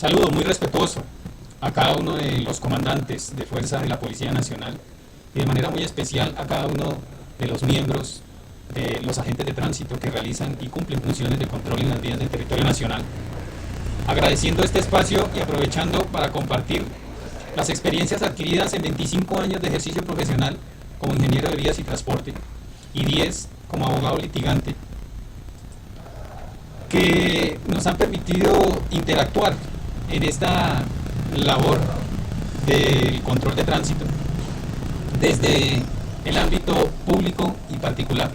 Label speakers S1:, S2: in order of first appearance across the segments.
S1: saludo muy respetuoso a cada uno de los comandantes de fuerza de la Policía Nacional y de manera muy especial a cada uno de los miembros de los agentes de tránsito que realizan y cumplen funciones de control en las vías del territorio nacional. Agradeciendo este espacio y aprovechando para compartir las experiencias adquiridas en 25 años de ejercicio profesional como ingeniero de vías y transporte y 10 como abogado litigante, que nos han permitido interactuar en esta labor del control de tránsito desde el ámbito público y particular,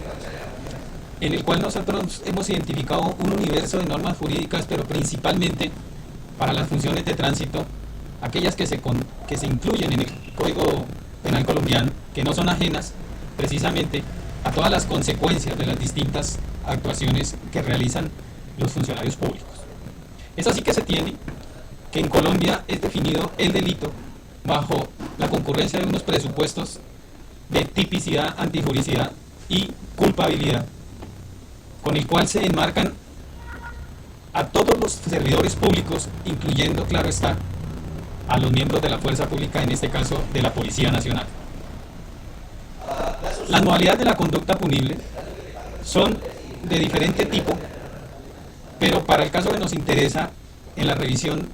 S1: en el cual nosotros hemos identificado un universo de normas jurídicas, pero principalmente para las funciones de tránsito, aquellas que se incluyen en el Código Penal colombiano, que no son ajenas precisamente a todas las consecuencias de las distintas actuaciones que realizan los funcionarios públicos. Es así que se tiene que en Colombia es definido el delito bajo la concurrencia de unos presupuestos de tipicidad, antijuricidad y culpabilidad, con el cual se enmarcan a todos los servidores públicos, incluyendo, claro está, a los miembros de la fuerza pública, en este caso de la Policía Nacional. Las modalidades de la conducta punible son de diferente tipo, pero para el caso que nos interesa en la revisión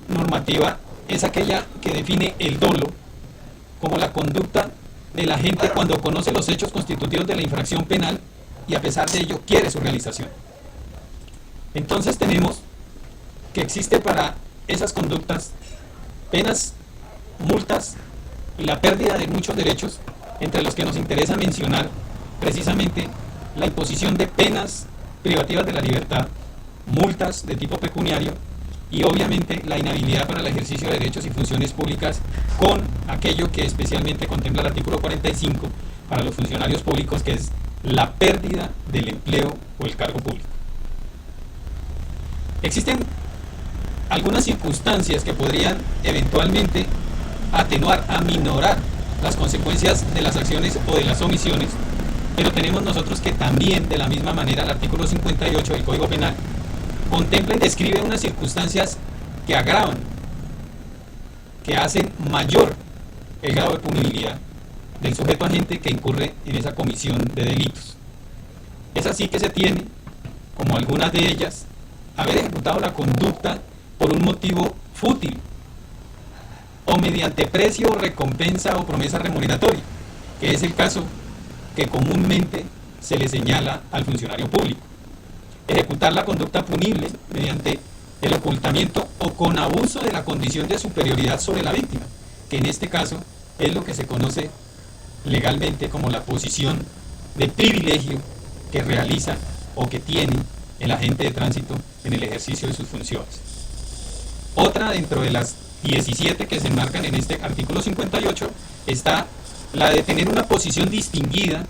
S1: normativa es aquella que define el dolo como la conducta del agente cuando conoce los hechos constitutivos de la infracción penal y a pesar de ello quiere su realización. Entonces tenemos que existe para esas conductas penas, multas y la pérdida de muchos derechos, entre los que nos interesa mencionar precisamente la imposición de penas privativas de la libertad, multas de tipo pecuniario y obviamente la inhabilidad para el ejercicio de derechos y funciones públicas, con aquello que especialmente contempla el artículo 45 para los funcionarios públicos, que es la pérdida del empleo o el cargo público. Existen algunas circunstancias que podrían eventualmente atenuar, aminorar las consecuencias de las acciones o de las omisiones, pero tenemos nosotros que también, de la misma manera, el artículo 58 del Código Penal contempla y describe unas circunstancias que agravan, que hacen mayor el grado de punibilidad del sujeto agente que incurre en esa comisión de delitos. Es así que se tiene, como algunas de ellas, haber ejecutado la conducta por un motivo fútil o mediante precio, recompensa o promesa remuneratoria, que es el caso que comúnmente se le señala al funcionario público. Ejecutar la conducta punible mediante el ocultamiento o con abuso de la condición de superioridad sobre la víctima, que en este caso es lo que se conoce legalmente como la posición de privilegio que realiza o que tiene el agente de tránsito en el ejercicio de sus funciones. Otra dentro de las 17 que se enmarcan en este artículo 58 está la de tener una posición distinguida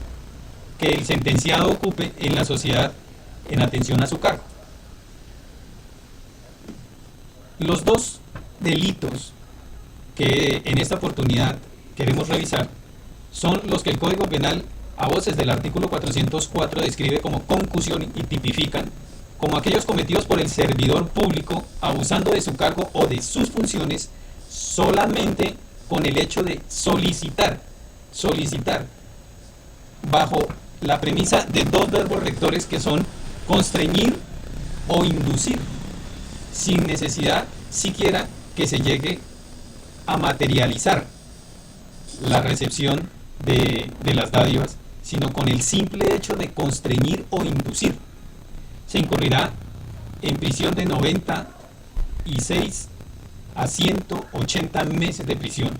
S1: que el sentenciado ocupe en la sociedad en atención a su cargo. Los dos delitos que en esta oportunidad queremos revisar son los que el Código Penal, a voces del artículo 404, describe como concusión y tipifican como aquellos cometidos por el servidor público abusando de su cargo o de sus funciones solamente con el hecho de solicitar, bajo la premisa de dos verbos rectores que son constreñir o inducir, sin necesidad siquiera que se llegue a materializar la recepción de las dádivas, sino con el simple hecho de constreñir o inducir. Se incurrirá en prisión de 96 a 180 meses de prisión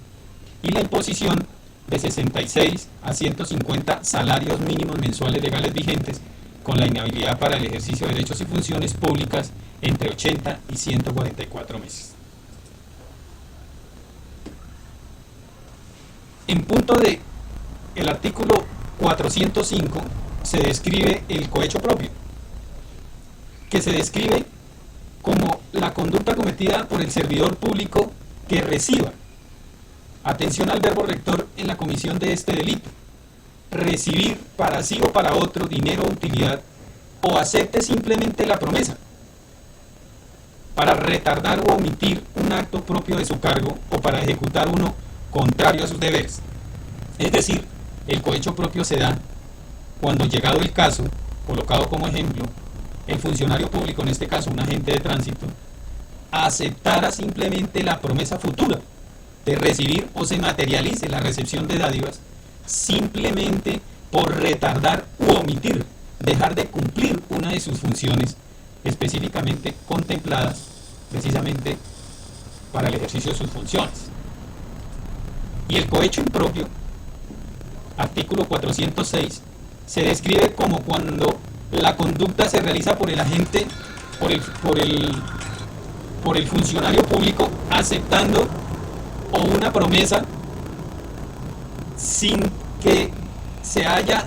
S1: y la imposición de 66 a 150 salarios mínimos mensuales legales vigentes, con la inhabilidad para el ejercicio de derechos y funciones públicas entre 80 y 144 meses. En punto de el artículo 405 se describe el cohecho propio, que se describe como la conducta cometida por el servidor público que reciba, atención al verbo rector en la comisión de este delito, recibir para sí o para otro dinero o utilidad, o acepte simplemente la promesa para retardar o omitir un acto propio de su cargo o para ejecutar uno contrario a sus deberes. Es decir, el cohecho propio se da cuando, llegado el caso, colocado como ejemplo, el funcionario público, en este caso un agente de tránsito, aceptara simplemente la promesa futura de recibir o se materialice la recepción de dádivas simplemente por retardar u omitir, dejar de cumplir una de sus funciones específicamente contempladas precisamente para el ejercicio de sus funciones. Y el cohecho impropio, artículo 406, se describe como cuando la conducta se realiza por el agente, por el funcionario público, aceptando o una promesa sin que se haya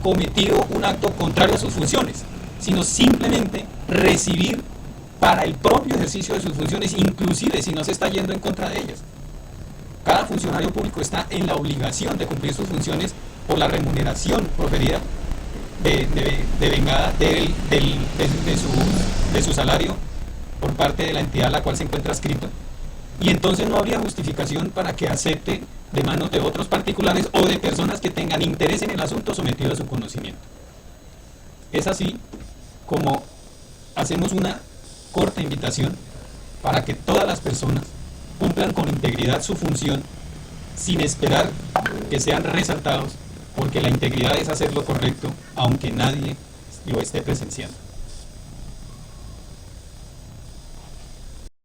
S1: cometido un acto contrario a sus funciones, sino simplemente recibir para el propio ejercicio de sus funciones, inclusive si no se está yendo en contra de ellas. Cada funcionario público está en la obligación de cumplir sus funciones por la remuneración proferida devengada de su salario por parte de la entidad a la cual se encuentra adscrito, y entonces no habría justificación para que acepte de manos de otros particulares o de personas que tengan interés en el asunto sometido a su conocimiento. Es así como hacemos una corta invitación para que todas las personas cumplan con integridad su función sin esperar que sean resaltados, porque la integridad es hacer lo correcto aunque nadie lo esté presenciando.